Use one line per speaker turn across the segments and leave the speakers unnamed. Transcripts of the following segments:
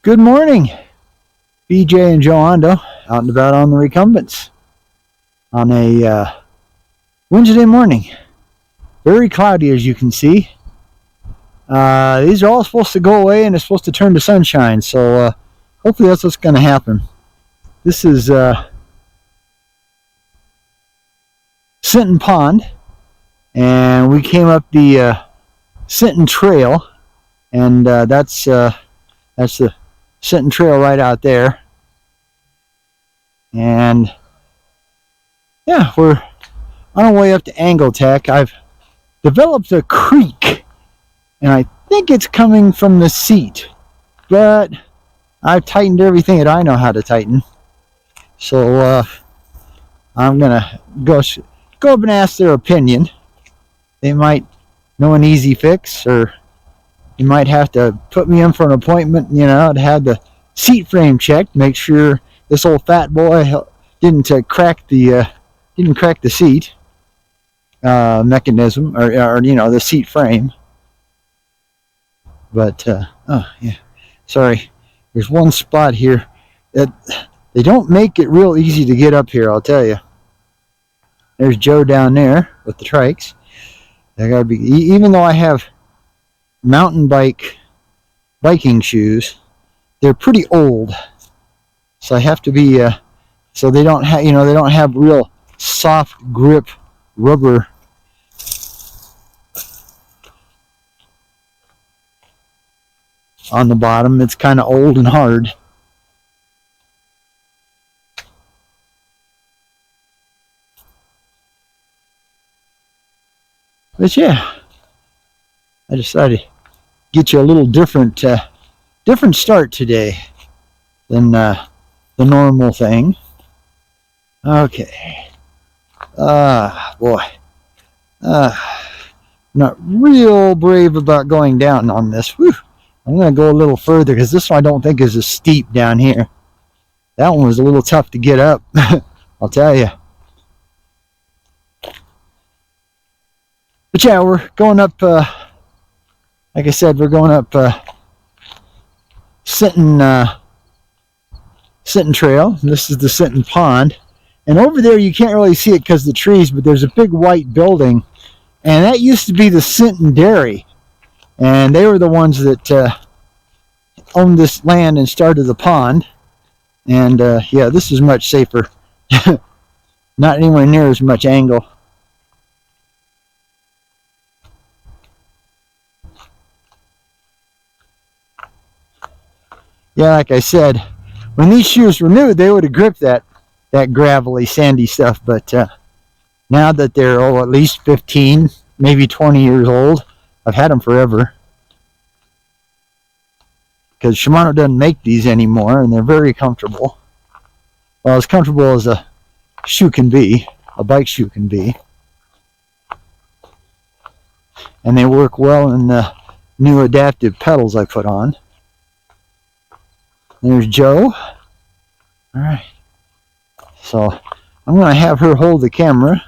Good morning, BJ and Joando, out and about on the recumbents on a Wednesday morning. Very cloudy, as you can see. These are all supposed to go away and it's supposed to turn to sunshine, so hopefully that's what's going to happen. This is Sinton Pond, and we came up the Sinton Trail, and that's the Sinton Trail right out there. And yeah, we're on our way up to Angletech. I've developed a creek, and I think it's coming from the seat, but I've tightened everything that I know how to tighten. So I'm gonna go up and ask their opinion. They might know an easy fix, or you might have to put me in for an appointment, to have the seat frame checked, make sure this old fat boy didn't crack the seat mechanism, or the seat frame. But oh yeah, sorry. There's one spot here that they don't make it real easy to get up here, I'll tell you. There's Joe down there with the trikes. I gotta be, even though I have mountain biking shoes, they're pretty old, so I have to be so they don't have they don't have real soft grip rubber on the bottom. It's kind of old and hard. But yeah, I decided to get you a little different start today than the normal thing. Okay. Boy. Not real brave about going down on this. Whew. I'm going to go a little further because this one I don't think is as steep down here. That one was a little tough to get up, I'll tell you. But yeah, we're going up, like I said, we're going up Sinton Trail. This is the Sinton Pond. And over there you can't really see it because of the trees, but there's a big white building. And that used to be the Sinton Dairy. And they were the ones that owned this land and started the pond. And yeah, this is much safer. Not anywhere near as much angle. Yeah, like I said, when these shoes were new, they would have gripped that gravelly, sandy stuff. But now that they're at least 15, maybe 20 years old, I've had them forever. Because Shimano doesn't make these anymore, and they're very comfortable. Well, as comfortable as a shoe can be, a bike shoe can be. And they work well in the new adaptive pedals I put on. There's Joe. All right. So I'm going to have her hold the camera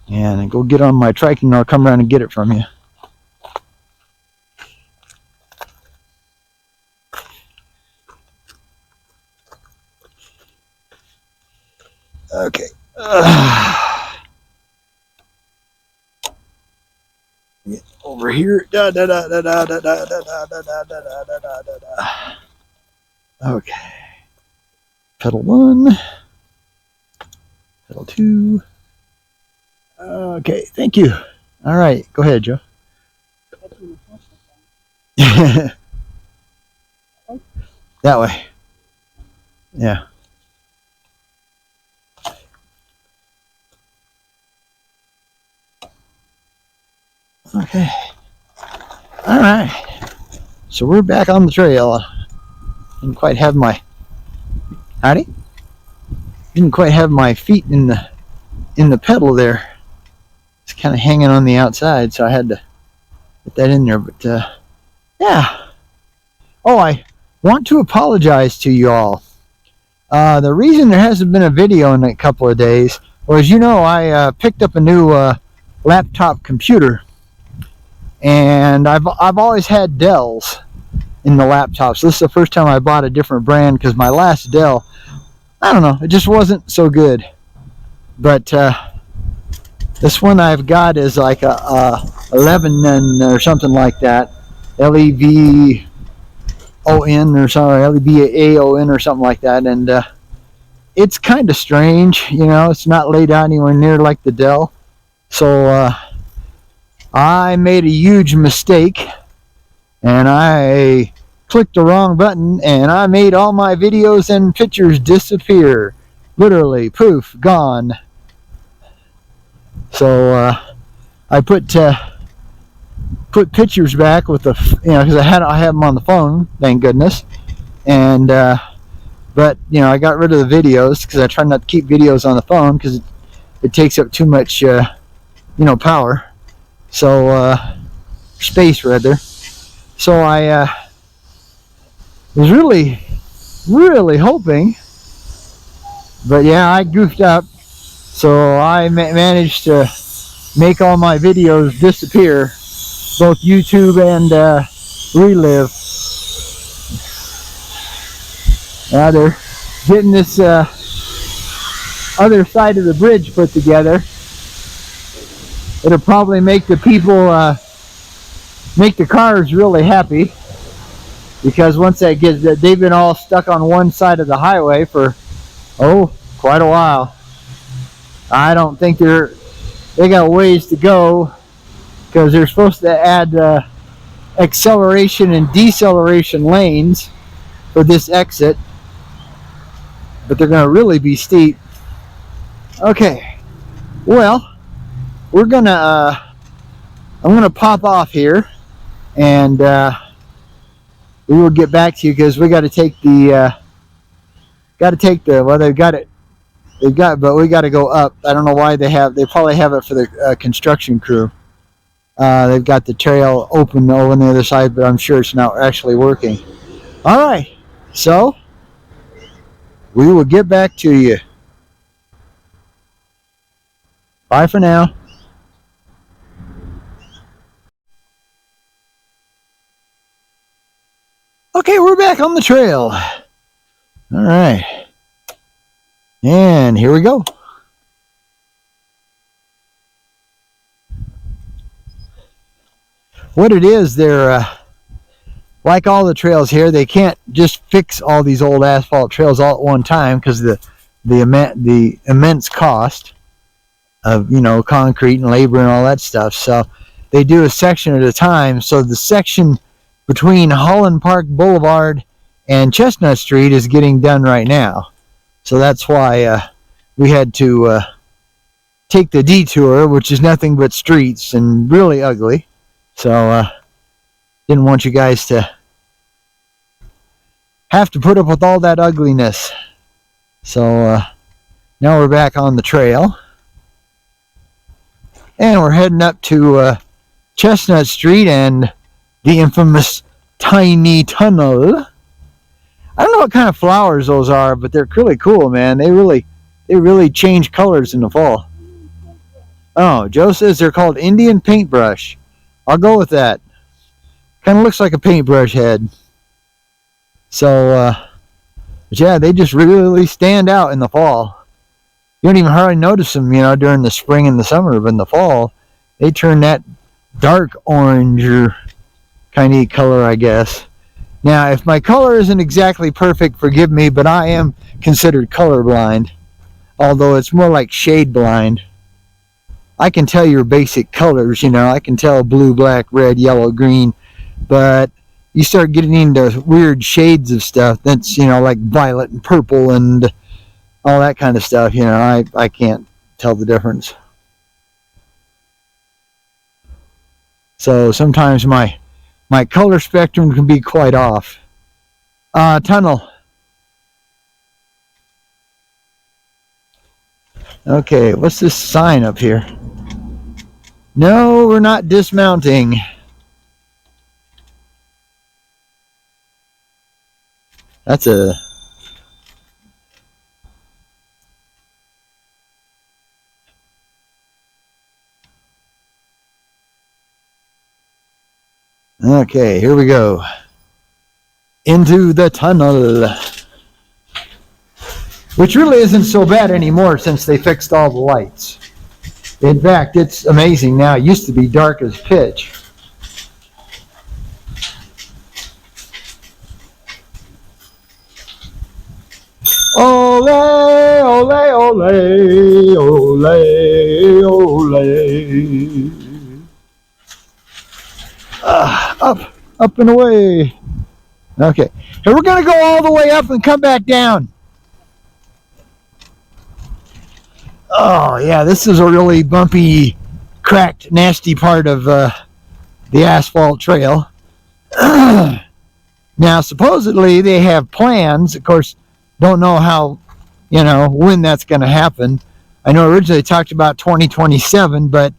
and go get on my trike, and I'll come around and get it from you. Okay. Get over here. Okay. Pedal 1. Pedal 2. Okay, thank you. All right, go ahead, Joe. That way. Yeah. Okay. All right. So we're back on the trail. Didn't quite have my Didn't quite have my feet in the pedal there. It's kind of hanging on the outside, so I had to put that in there. But yeah. Oh, I want to apologize to you all. The reason there hasn't been a video in a couple of days was, I picked up a new laptop computer, and I've always had Dells, in the laptop. So this is the first time I bought a different brand, because my last Dell, I don't know, it just wasn't so good. But this one I've got is like a 11 or something like that, LEVON or something, LEVAON or something like that, and it's kind of strange, you know. It's not laid out anywhere near like the Dell. So I made a huge mistake, and I clicked the wrong button, and I made all my videos and pictures disappear. Literally, poof, gone. So I put pictures back with the, you know, because I have them on the phone, thank goodness. And but you know, I got rid of the videos because I try not to keep videos on the phone because it takes up too much you know, power. So space rather. So I was really hoping, but yeah, I goofed up. So I managed to make all my videos disappear, both YouTube and Relive. Now they're getting this other side of the bridge put together. It'll probably make the people, make the cars really happy, because once that gets, they've been all stuck on one side of the highway for, oh, quite a while. I don't think they got a ways to go, because they're supposed to add acceleration and deceleration lanes for this exit, but they're going to really be steep. Okay, well, we're gonna I'm gonna pop off here, and we will get back to you, because we got to take the well, they've got, but we got to go up. I don't know why they probably have it for the construction crew. They've got the trail open over on the other side, but I'm sure it's not actually working. All right, so we will get back to you. Bye for now. Okay, we're back on the trail. All right, and here we go. What it is, they're like all the trails here, they can't just fix all these old asphalt trails all at one time, because the immense cost of, you know, concrete and labor and all that stuff. So they do a section at a time. So the section between Holland Park Boulevard and Chestnut Street is getting done right now. So that's why we had to take the detour, which is nothing but streets and really ugly. So didn't want you guys to have to put up with all that ugliness. So now we're back on the trail, and we're heading up to Chestnut Street and the infamous Tiny Tunnel. I don't know what kind of flowers those are, but they're really cool, man. They really change colors in the fall. Oh, Joe says they're called Indian paintbrush. I'll go with that. Kind of looks like a paintbrush head. So, but yeah, they just really stand out in the fall. You don't even hardly notice them, you know, during the spring and the summer, but in the fall, they turn that dark orange or kind of color, I guess. Now, if my color isn't exactly perfect, forgive me, but I am considered colorblind, although it's more like shade blind. I can tell your basic colors, you know, I can tell blue, black, red, yellow, green, but you start getting into weird shades of stuff that's, you know, like violet and purple and all that kind of stuff, you know, I can't tell the difference. So sometimes my color spectrum can be quite off. Tunnel. Okay, what's this sign up here? No, we're not dismounting. That's a... Okay, here we go. into the tunnel. Which really isn't so bad anymore since they fixed all the lights. In fact, it's amazing now. It used to be dark as pitch. Ole, ole, ole, ole, ole. Up and away. Okay. And we're going to go all the way up and come back down. Oh, yeah, this is a really bumpy, cracked, nasty part of the asphalt trail. Now, supposedly they have plans. Of course, don't know how, when that's going to happen. I know originally they talked about 2027, but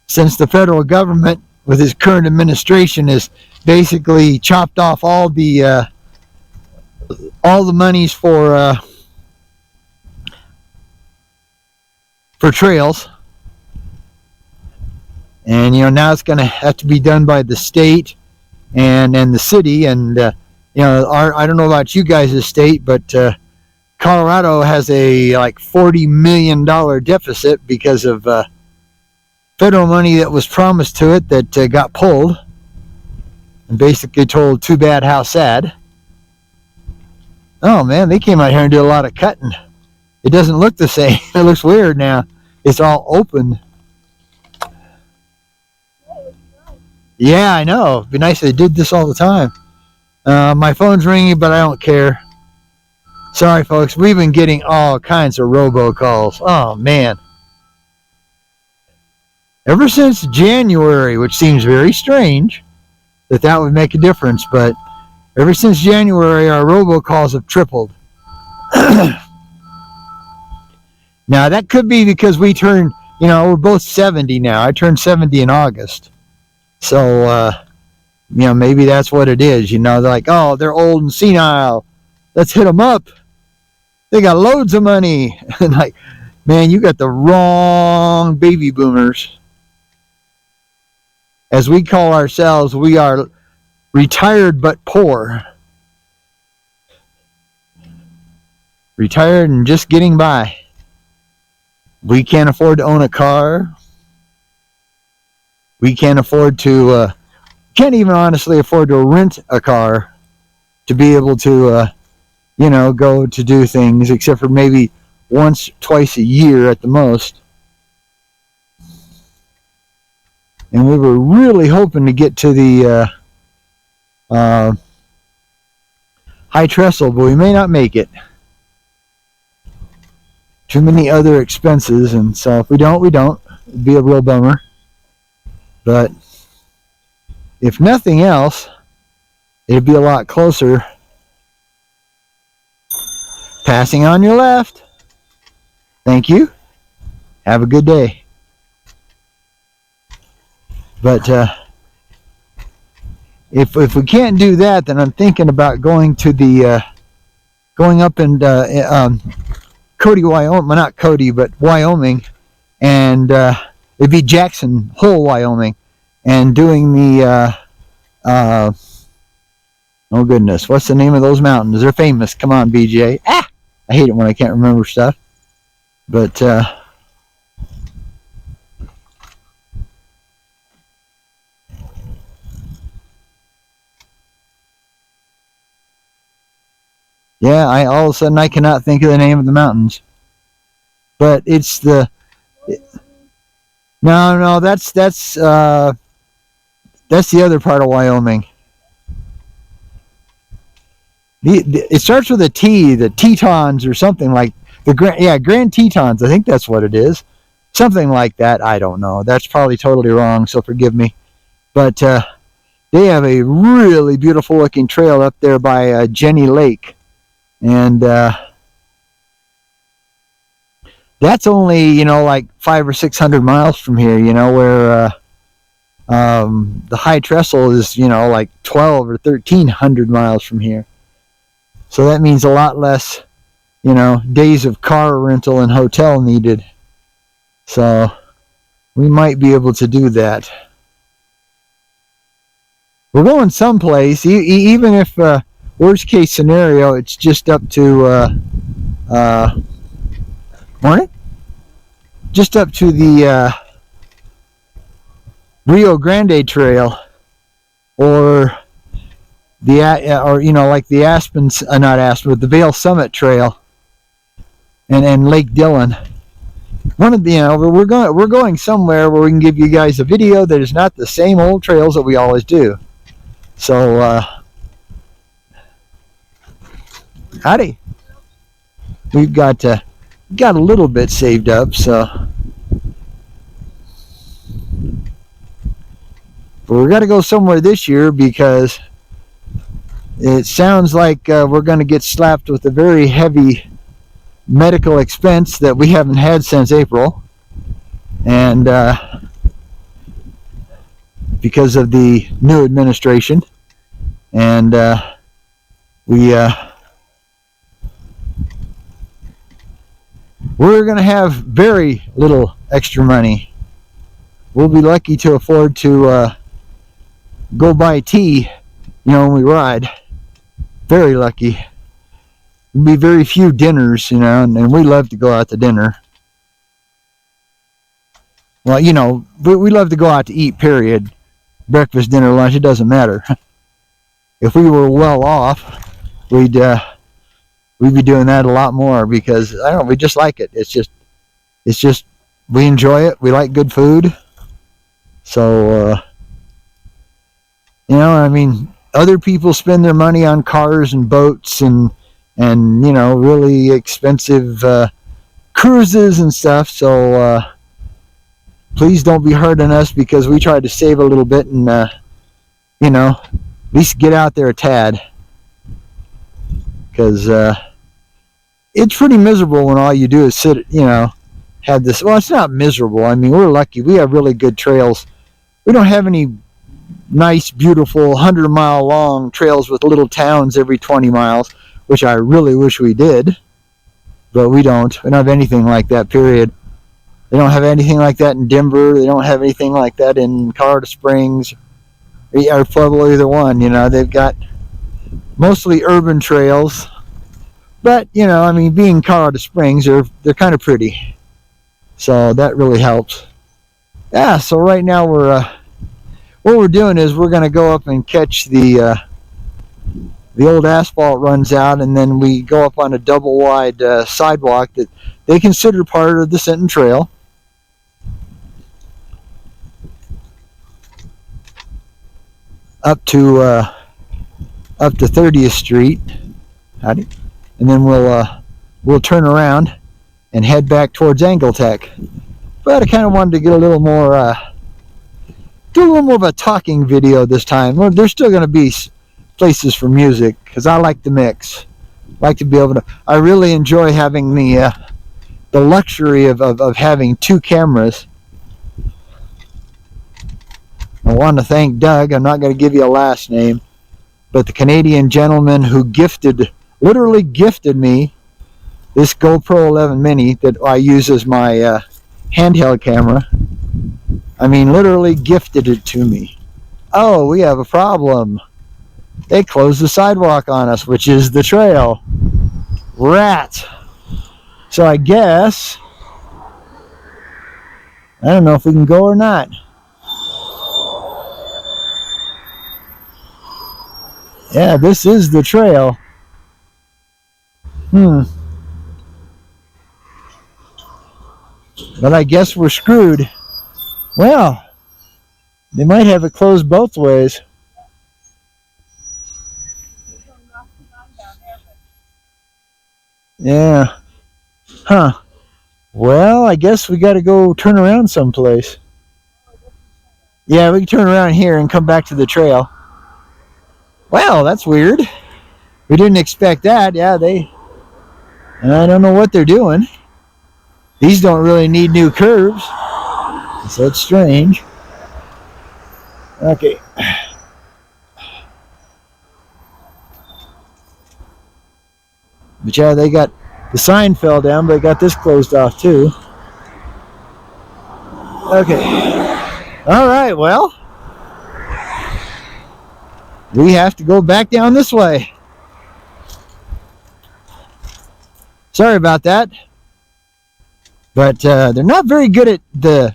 since the federal government, with its current administration, has basically chopped off all the monies for trails, and now it's going to have to be done by the state and the city, and I don't know about you guys' state, but Colorado has a like $40 million deficit because of federal money that was promised to it that got pulled, and basically told too bad, how sad. Oh man, they came out here and did a lot of cutting. It doesn't look the same. It looks weird now. It's all open. Yeah, I know. It'd be nice if they did this all the time. My phone's ringing, but I don't care. Sorry, folks. We've been getting all kinds of robocalls. Oh, man. Ever since January, which seems very strange that would make a difference, but ever since January, our robocalls have tripled. Now, that could be because we turned, we're both 70 now. I turned 70 in August. So, maybe that's what it is. They're like, oh, they're old and senile. Let's hit them up. They got loads of money. And like, man, you got the wrong baby boomers. As we call ourselves, we are retired but poor. Retired and just getting by. We can't afford to own a car. We can't afford to, can't even honestly afford to rent a car to be able to, go to do things, except for maybe once, twice a year at the most. And we were really hoping to get to the high trestle, but we may not make it. Too many other expenses, and so if we don't, we don't. It'd be a real bummer. But if nothing else, it'd be a lot closer. Passing on your left. Thank you. Have a good day. But if we can't do that, then I'm thinking about going to the going up and Cody, Wyoming. Well, not Cody, but Wyoming, and it'd be Jackson Hole, Wyoming, and doing the oh goodness, what's the name of those mountains? They're famous. Come on, BJ. I hate it when I can't remember stuff. But yeah, all of a sudden I cannot think of the name of the mountains. But it's the no, that's the other part of Wyoming. It starts with a T, the Tetons or something like Grand Tetons. I think that's what it is. Something like that. I don't know. That's probably totally wrong, so forgive me. But they have a really beautiful looking trail up there by Jenny Lake. And that's only, like 500 or 600 miles from here, where the high trestle is, like 12 or 1300 miles from here. So that means a lot less, days of car rental and hotel needed. So we might be able to do that. We're going someplace, even if worst case scenario, it's just up to morning? Just up to the Rio Grande Trail, or like the Aspens, not Aspen, but the Vail Summit Trail, and Lake Dillon. One of the, we're going somewhere where we can give you guys a video that is not the same old trails that we always do. So, howdy. We've got a little bit saved up, so. But we're going to go somewhere this year because it sounds like we're going to get slapped with a very heavy medical expense that we haven't had since April. And because of the new administration. And we're going to have very little extra money. We'll be lucky to afford to go buy tea, when we ride. Very lucky. There'll be very few dinners, and we love to go out to dinner. Well, we love to go out to eat, period. Breakfast, dinner, lunch, it doesn't matter. If we were well off, we'd be doing that a lot more because, I don't know, we just like it. It's just, we enjoy it. We like good food. So, other people spend their money on cars and boats and really expensive cruises and stuff. So please don't be hard on us because we try to save a little bit and at least get out there a tad, because it's pretty miserable when all you do is sit, have this. Well, it's not miserable. I mean, we're lucky. We have really good trails. We don't have any nice, beautiful 100-mile long trails with little towns every 20 miles, which I really wish we did, but we don't. We don't have anything like that, period. They don't have anything like that in Denver. They don't have anything like that in Colorado Springs or Pueblo, either one. They've got mostly urban trails, but being Colorado Springs, they're kind of pretty, so that really helps. Yeah. So right now what we're doing is we're going to go up and catch the old asphalt runs out, and then we go up on a double wide sidewalk that they consider part of the Sinton Trail. Up to 30th Street. Howdy. And then we'll turn around and head back towards Angletech. But I kind of wanted to get a little more do a little more of a talking video this time. Well, there's still going to be places for music because I like the mix. I like to be able to. I really enjoy having the luxury of having two cameras. I want to thank Doug. I'm not going to give you a last name, but the Canadian gentleman who literally gifted me this GoPro 11 Mini that I use as my handheld camera. I mean, literally gifted it to me. Oh, we have a problem. They closed the sidewalk on us, which is the trail. Rat. So I guess, I don't know if we can go or not. Yeah, this is the trail. But I guess we're screwed. Well, they might have it closed both ways. Yeah. Huh. Well, I guess we got to go turn around someplace. Yeah, we can turn around here and come back to the trail. Well, that's weird. We didn't expect that. Yeah, I don't know what they're doing. These don't really need new curves. So it's strange. Okay. But yeah, they got the sign fell down, but they got this closed off too. Okay. All right, well, we have to go back down this way. Sorry about that. But they're not very good at the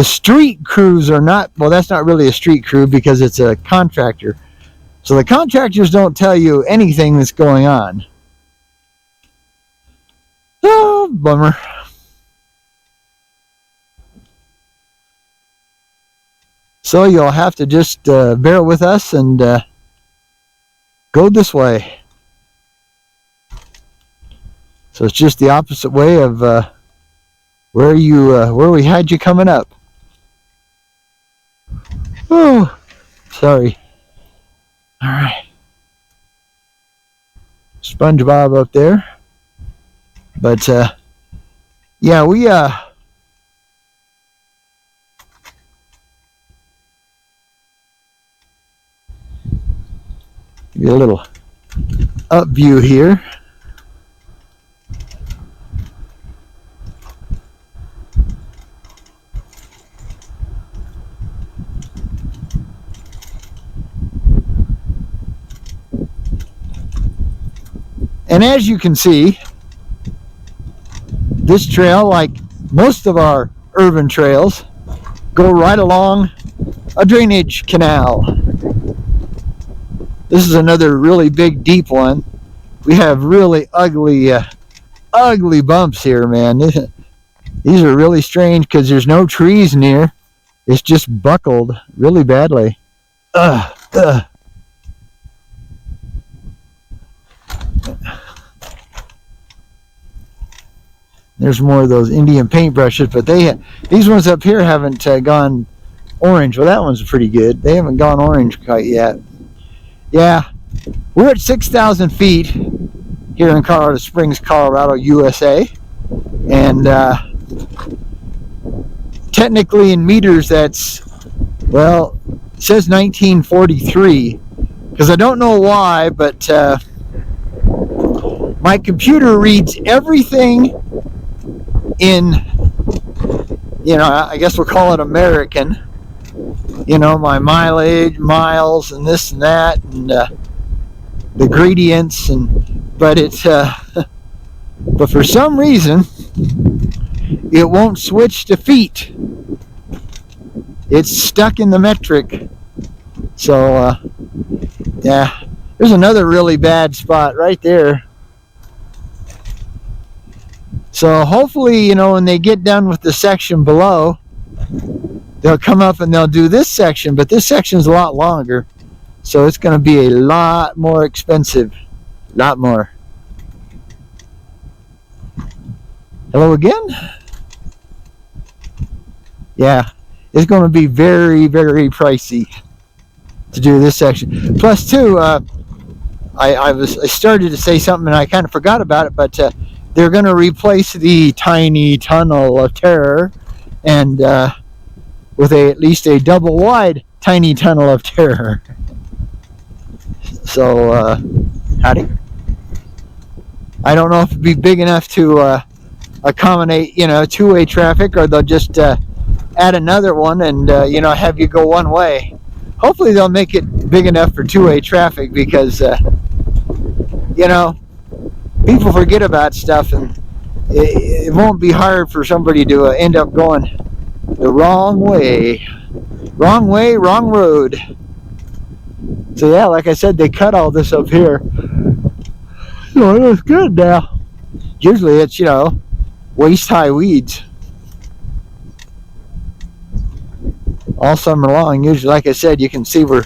street crews are not, well, that's not really a street crew because it's a contractor. So the contractors don't tell you anything that's going on. Oh, bummer. So you'll have to just bear with us and go this way. So it's just the opposite way of where we had you coming up. Oh, sorry. All right. SpongeBob up there. But yeah, we give you a little up view here. And as you can see, this trail, like most of our urban trails, go right along a drainage canal. This is another really big, deep one. We have really ugly bumps here, man. These are really strange because there's no trees near. It's just buckled really badly. There's more of those Indian paintbrushes, but these ones up here haven't gone orange. Well, that one's pretty good. They haven't gone orange quite yet. Yeah, we're at 6,000 feet here in Colorado Springs, Colorado, USA. And technically in meters, that's, well, it says 1943. Because I don't know why, but my computer reads everything in, I guess we'll call it American. My mileage, miles, and this and that, and the gradients, but it's but for some reason it won't switch to feet. It's stuck in the metric. So yeah, there's another really bad spot right there. So hopefully, when they get done with the section below, they'll come up and they'll do this section, but this section is a lot longer, so it's going to be a lot more expensive. A lot more. Hello again? Yeah, it's going to be very, very pricey to do this section. Plus, too, I started to say something and I kind of forgot about it, but they're going to replace the tiny tunnel of terror and with at least a double wide tiny tunnel of terror. So howdy. I don't know if it'd be big enough to accommodate two-way traffic, or they'll just add another one and have you go one way. Hopefully they'll make it big enough for two-way traffic, because people forget about stuff, and it won't be hard for somebody to end up going the wrong way, wrong road. So yeah, like I said, they cut all this up here. So it looks good now. Usually it's, waist-high weeds all summer long. Usually, like I said, you can see we're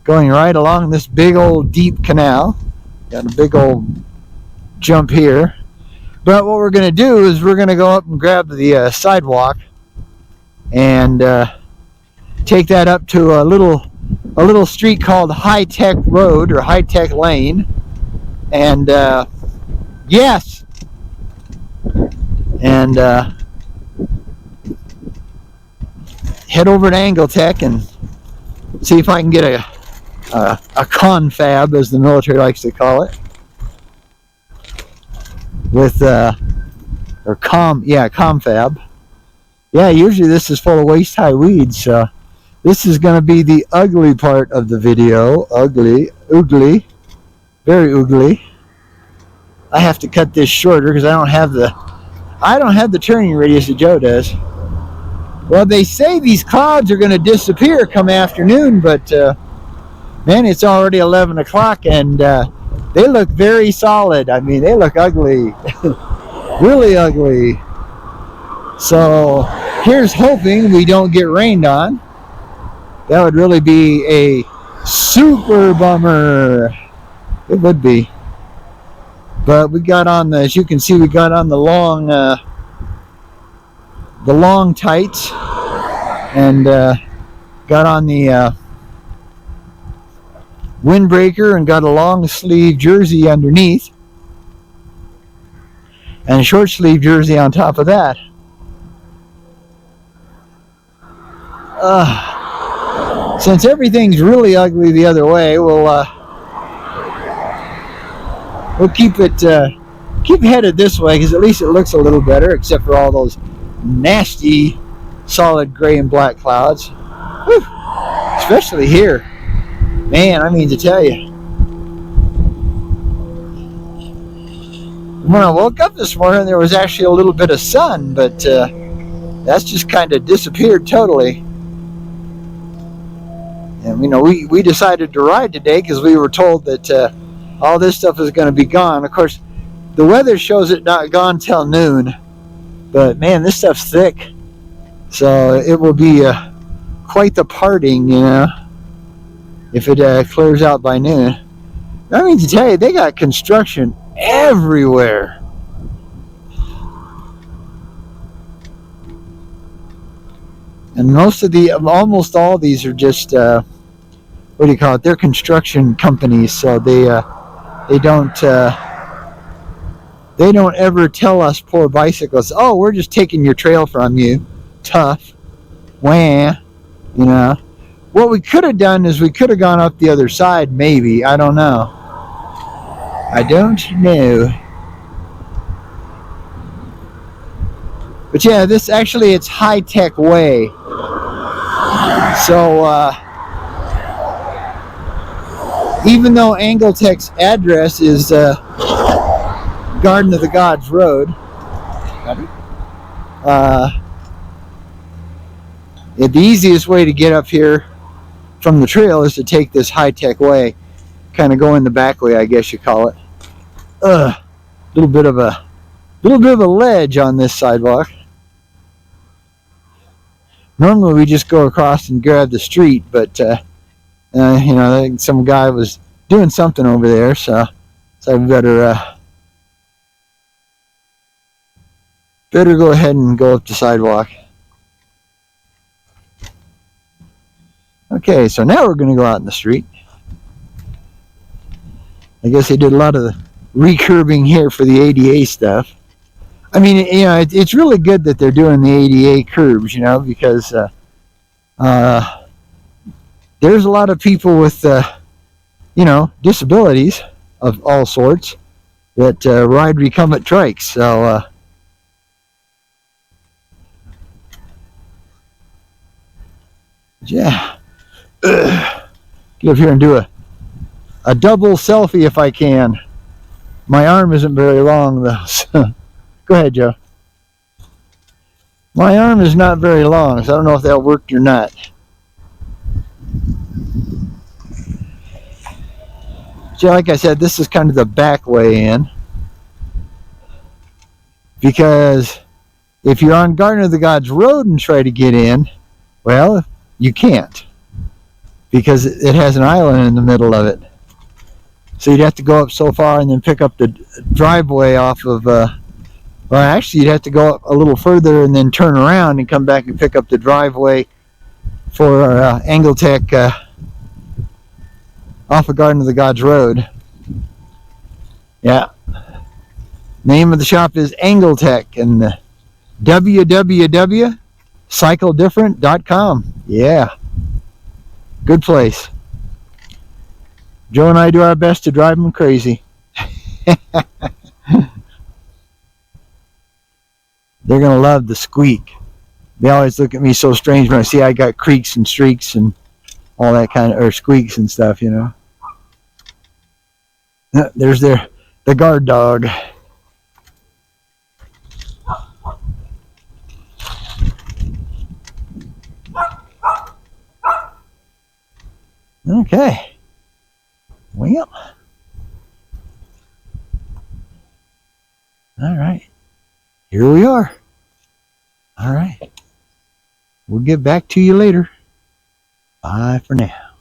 going right along this big old deep canal. Got a big old jump here. But what we're going to do is we're going to go up and grab the sidewalk and take that up to a little street called High Tech Road, or High Tech Lane. And yes, and head over to Angletech and see if I can get a confab, as the military likes to call it, with confab. Yeah, usually this is full of waist-high weeds, so this is going to be the ugly part of the video. Ugly, very ugly. I have to cut this shorter because I don't have the turning radius that Joe does. Well, they say these clouds are going to disappear come afternoon, but man, it's already 11 o'clock and they look very solid. I mean, they look ugly. Really ugly. So here's hoping we don't get rained on. That would really be a super bummer. It would be. But we got on the, as you can see, we got on the long tights and got on the windbreaker and got a long sleeve jersey underneath and a short sleeve jersey on top of that. Since everything's really ugly the other way, we'll keep headed this way because at least it looks a little better, except for all those nasty solid gray and black clouds. Whew. Especially here. Man, I mean to tell you. When I woke up this morning, there was actually a little bit of sun, but that's just kind of disappeared totally. And, you know, we decided to ride today because we were told that all this stuff is going to be gone. Of course, the weather shows it not gone till noon. But, man, this stuff's thick. So it will be quite the parting, you know, if it clears out by noon. I mean to tell you, they got construction everywhere. And almost all of these are just, what do you call it? They're construction companies, so they don't ever tell us poor bicyclists, oh, we're just taking your trail from you. Tough. Wah. You know. What we could have done is we could have gone up the other side, maybe. I don't know. I don't know. But yeah, this actually, it's high-tech way. So, even though Angletech's address is Garden of the Gods Road, the easiest way to get up here from the trail is to take this high-tech way, kind of go in the back way, I guess you call it. Little bit of a ledge on this sidewalk. Normally we just go across and grab the street, but you know, I think some guy was doing something over there, so I better go ahead and go up the sidewalk. Okay, so now we're going to go out in the street. I guess they did a lot of the recurbing here for the ADA stuff. I mean, you know, it's really good that they're doing the ADA curbs, you know, because there's a lot of people with, you know, disabilities of all sorts that ride recumbent trikes. So, yeah. Get up here and do a double selfie if I can. My arm isn't very long, though. So. Go ahead, Joe. My arm is not very long, so I don't know if that worked or not. So like I said, this is kind of the back way in. Because if you're on Garden of the Gods Road and try to get in, well, you can't. Because it has an island in the middle of it. So you'd have to go up so far and then pick up the driveway off of... well, actually, you'd have to go up a little further and then turn around and come back and pick up the driveway for Angletech off of Garden of the Gods Road. Yeah. Name of the shop is Angletech and www.cycledifferent.com. Yeah. Good place. Joe and I do our best to drive them crazy. They're going to love the squeak. They always look at me so strange when I see I got creaks and streaks and all that kind of, or squeaks and stuff, you know. There's the guard dog. Okay. Well. All right. Here we are. All right. We'll get back to you later. Bye for now.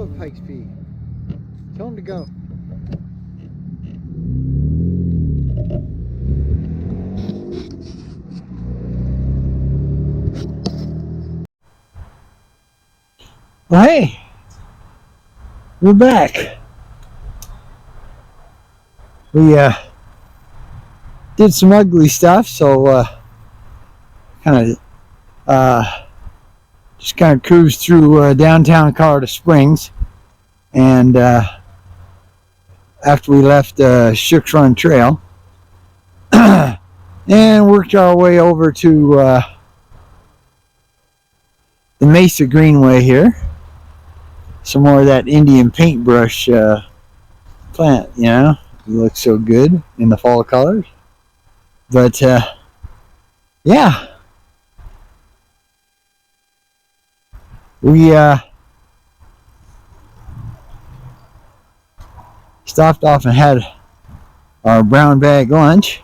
Go up Pikes Peak. Tell him to go. Well, hey, we're back. We did some ugly stuff, so kind of just kind of cruised through downtown Colorado Springs, and after we left Sinton Trail, and worked our way over to the Mesa Greenway here. Some more of that Indian paintbrush plant, you know, it looks so good in the fall colors. But yeah, we stopped off and had our brown bag lunch.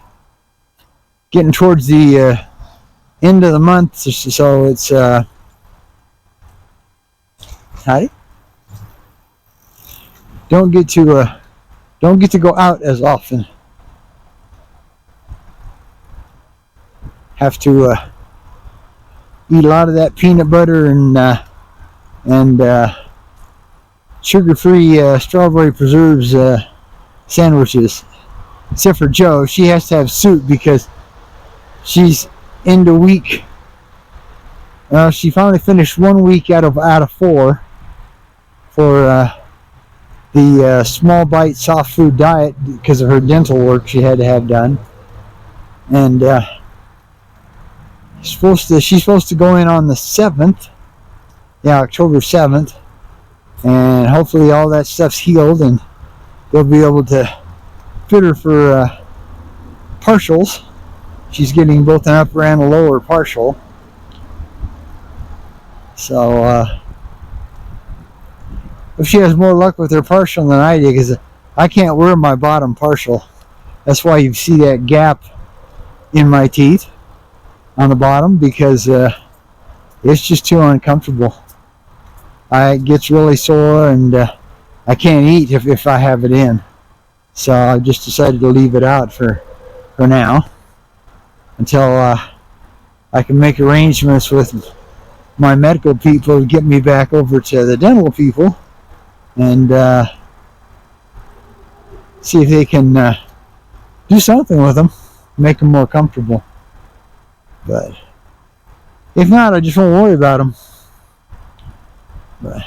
Getting towards the end of the month, so it's hi. Don't get to go out as often. Have to eat a lot of that peanut butter and sugar-free strawberry preserves sandwiches. Except for Jo, she has to have soup because she's into week. She finally finished 1 week out of 4 for the small bite soft food diet because of her dental work she had to have done, and she's supposed to go in on the 7th, October 7th, and hopefully all that stuff's healed and they'll be able to fit her for partials. She's getting both an upper and a lower partial, so if she has more luck with her partial than I do, because I can't wear my bottom partial. That's why you see that gap in my teeth on the bottom, because it's just too uncomfortable. It gets really sore, and I can't eat if I have it in. So I just decided to leave it out for now until I can make arrangements with my medical people to get me back over to the dental people and see if they can do something with them, make them more comfortable. But if not, I just won't worry about them. But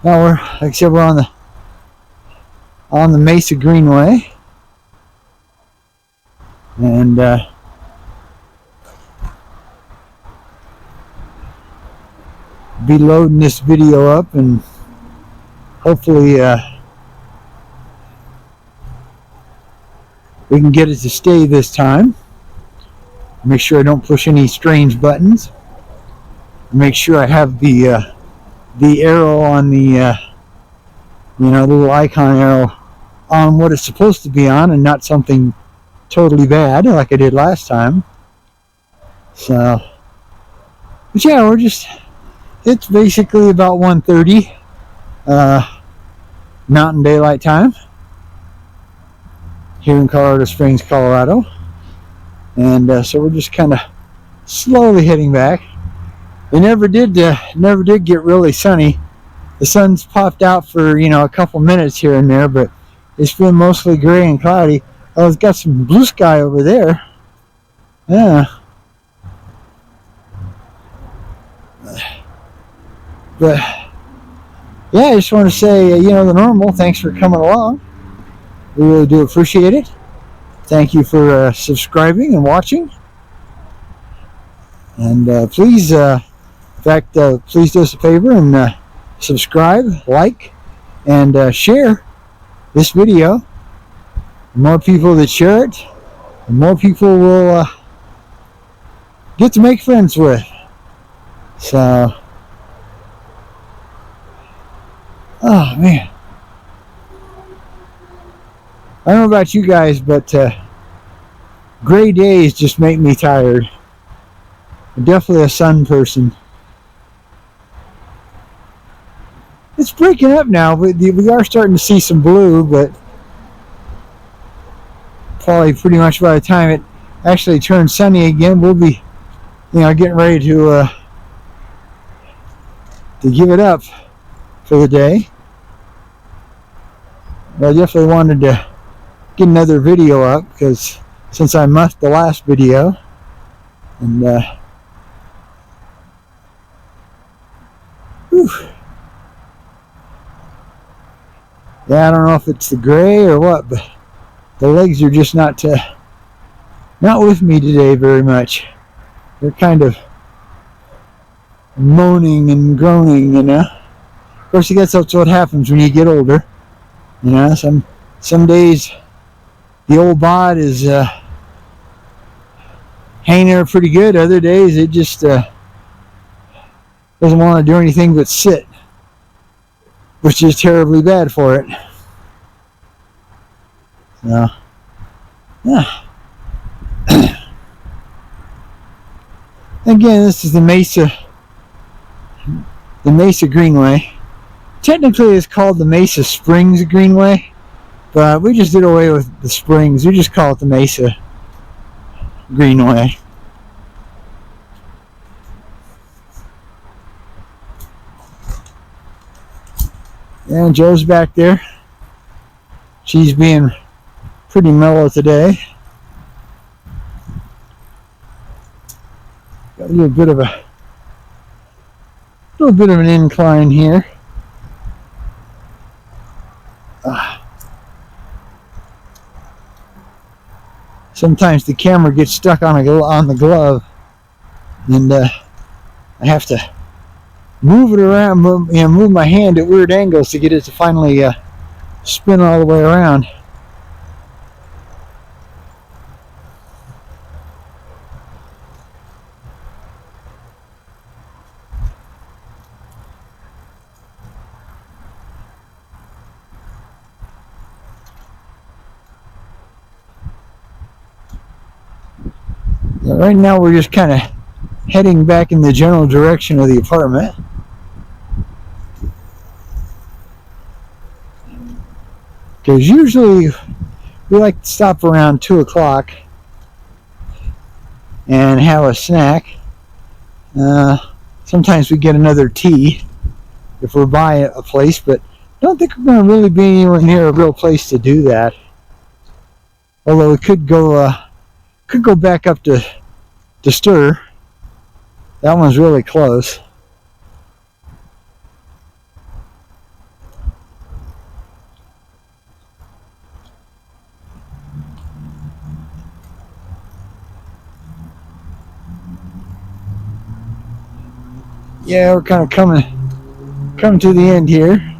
now like I said, we're on the Mesa Greenway, and be loading this video up, and hopefully we can get it to stay this time. Make sure I don't push any strange buttons. Make sure I have the arrow on the the little icon arrow on what it's supposed to be on, and not something totally bad like I did last time. So, but yeah, it's basically about 1:30 Mountain Daylight Time here in Colorado Springs, Colorado, and so we're just kind of slowly heading back. It never did get really sunny. The sun's popped out for a couple minutes here and there, but it's been mostly gray and cloudy. Oh, it's got some blue sky over there. Yeah. But yeah, I just want to say, the normal. Thanks for coming along. We really do appreciate it. Thank you for subscribing and watching. And please, please do us a favor and subscribe, like, and share this video. The more people that share it, the more people will get to make friends with. So, oh man, I don't know about you guys, but gray days just make me tired. I'm definitely a sun person. it's breaking up now. We are starting to see some blue, but probably pretty much by the time it actually turns sunny again, we'll be, getting ready to give it up for the day. But I definitely wanted to get another video up because since I muffed the last video, and whew. Yeah, I don't know if it's the gray or what, but the legs are just not with me today very much. They're kind of moaning and groaning, Of course, I guess that's what happens when you get older. Some days the old bod is hanging there pretty good. Other days it just doesn't want to do anything but sit, which is terribly bad for it. So, yeah. Again, this is the Mesa Greenway. Technically, it's called the Mesa Springs Greenway, but we just did away with the springs. We just call it the Mesa Greenway. And Joe's back there. She's being pretty mellow today. Got a little bit of an incline here. Sometimes the camera gets stuck on the glove, and I have to move it around, move my hand at weird angles to get it to finally spin all the way around. Right now we're just kind of heading back in the general direction of the apartment. Because usually we like to stop around 2 o'clock and have a snack. Sometimes we get another tea if we're by a place, but I don't think we're going to really be anywhere near a real place to do that. Although we could go back up to Stir. That one's really close. Yeah, we're kind of coming to the end here.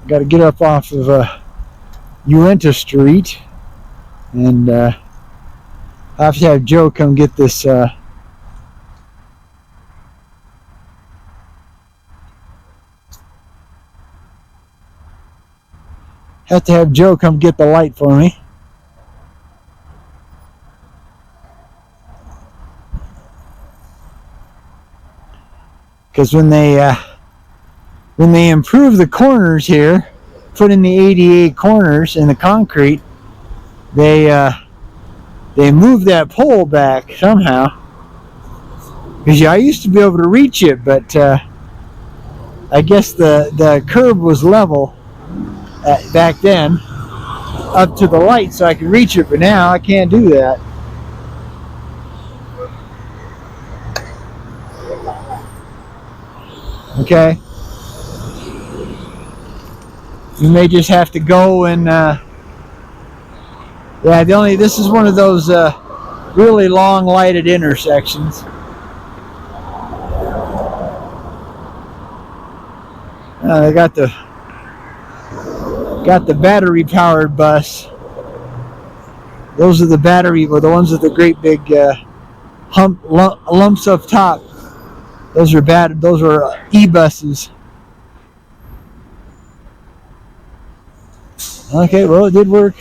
Got to get up off of Uinta Street, and I have to have Joe come get this have to have Joe come get the light for me. Because when they improve the corners here, put in the 88 corners in the concrete, they moved that pole back somehow. Because I used to be able to reach it, but I guess the curb was level back then up to the light, so I could reach it. But now I can't do that. Okay. You may just have to go and this is one of those really long lighted intersections. They got the battery powered bus. Those are the battery, or the ones with the great big lumps up top. Those are e-buses. Okay, well, it did work.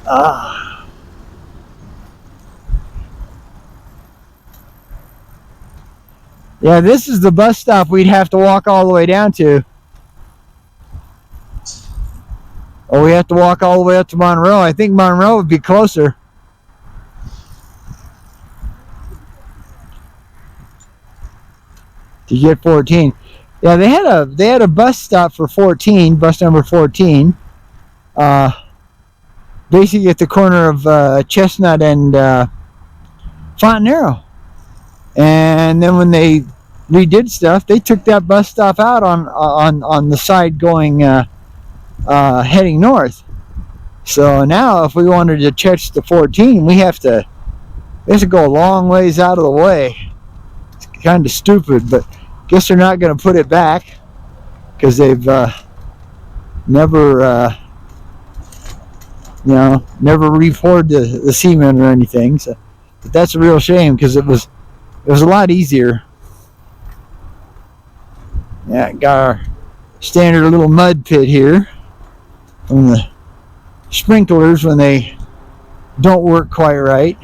Ah. Yeah, this is the bus stop we'd have to walk all the way down to. Or we have to walk all the way up to Monroe. I think Monroe would be closer. To get 14. Yeah, they had a bus stop for 14, bus number 14. Basically at the corner of Chestnut and Fontanero. And then when they redid stuff, they took that bus stop out on the side going heading north. So now if we wanted to catch the 14, we have to go a long ways out of the way. It's kind of stupid, but guess they're not going to put it back because they've never never repoured the cement or anything. So, but that's a real shame because it was a lot easier. Yeah, got our standard little mud pit here from the sprinklers when they don't work quite right.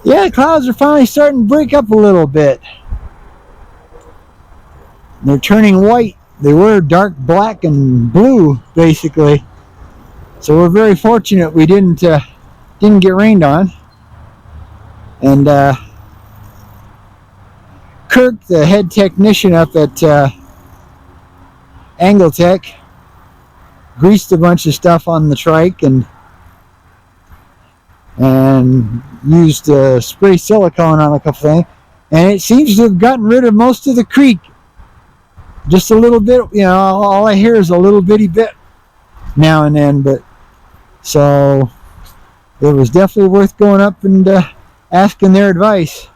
Yeah, the clouds are finally starting to break up a little bit. They're turning white. They were dark black and blue, basically. So we're very fortunate we didn't get rained on. And Kirk, the head technician up at Angletech, greased a bunch of stuff on the trike and used spray silicone on a couple things, and it seems to have gotten rid of most of the creek. Just a little bit, all I hear is a little bitty bit now and then, but so it was definitely worth going up and asking their advice.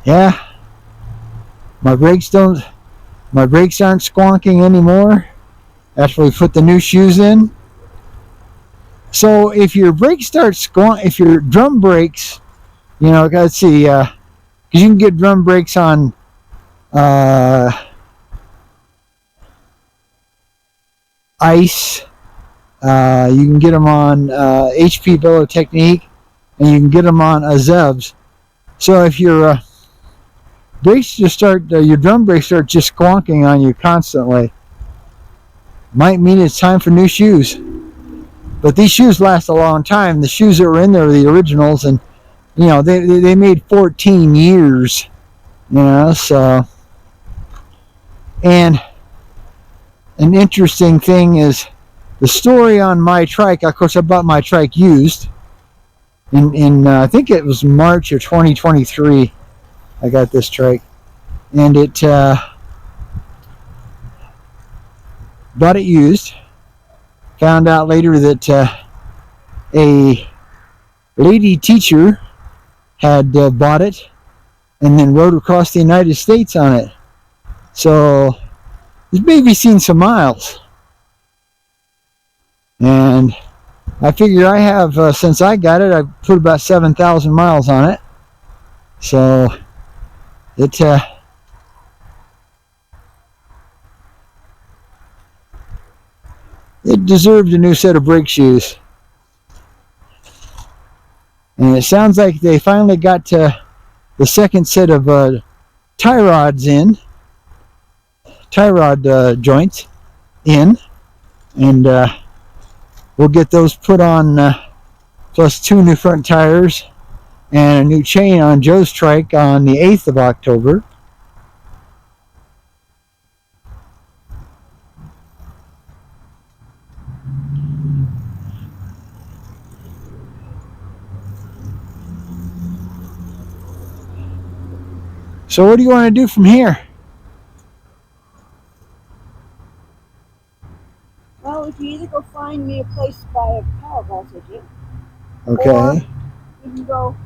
Yeah, my brakes aren't squonking anymore after we put the new shoes in. So if your brakes start if your drum brakes, let's see, because you can get drum brakes on ice, you can get them on HP Velo Technique, and you can get them on Azebs. So if your brakes just your drum brakes start just squonking on you constantly, might mean it's time for new shoes. But these shoes last a long time. The shoes that were in there are the originals, and they made 14 years. So, and an interesting thing is the story on my trike. Of course, I bought my trike used in I think it was March of 2023. I got this trike, and it bought it used. Found out later that a lady teacher had bought it and then rode across the United States on it. So it's maybe seen some miles. And I figure I have, since I got it, I've put about 7,000 miles on it. So it It deserved a new set of brake shoes. And it sounds like they finally got the second set of tie rod joints in, and we'll get those put on, plus 2 new front tires and a new chain on Joe's trike on the 8th of October. So what do you want to do from here?
Well, we can either go find me a place to buy a Powerball ticket.
Okay.
Or we can go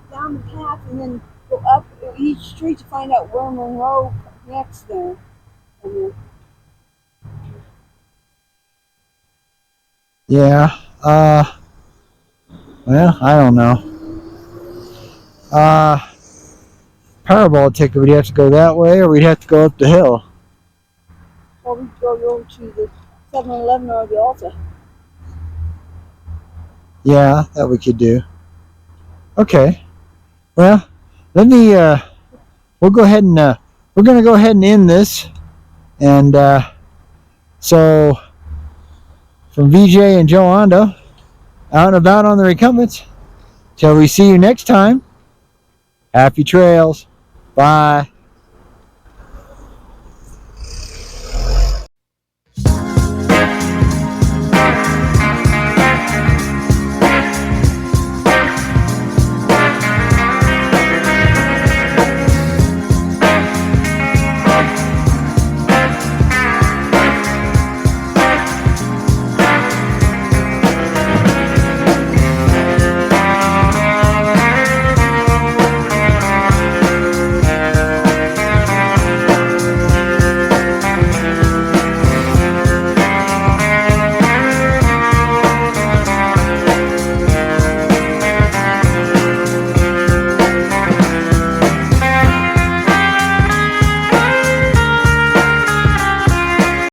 down the path and then go up each street to find out where Monroe connects there. And then,
yeah. Well, I don't know. Powerball ticket, would you have to go that way, or we'd have to go up the hill?
or we go over to the 7-Eleven or the Alta.
Yeah, that we could do. Okay. Well, let me, we'll go ahead and, we're going to go ahead and end this. And, so, from VJ and Joe Ondo, out and about on the Recumbents, till we see you next time, happy trails. Bye.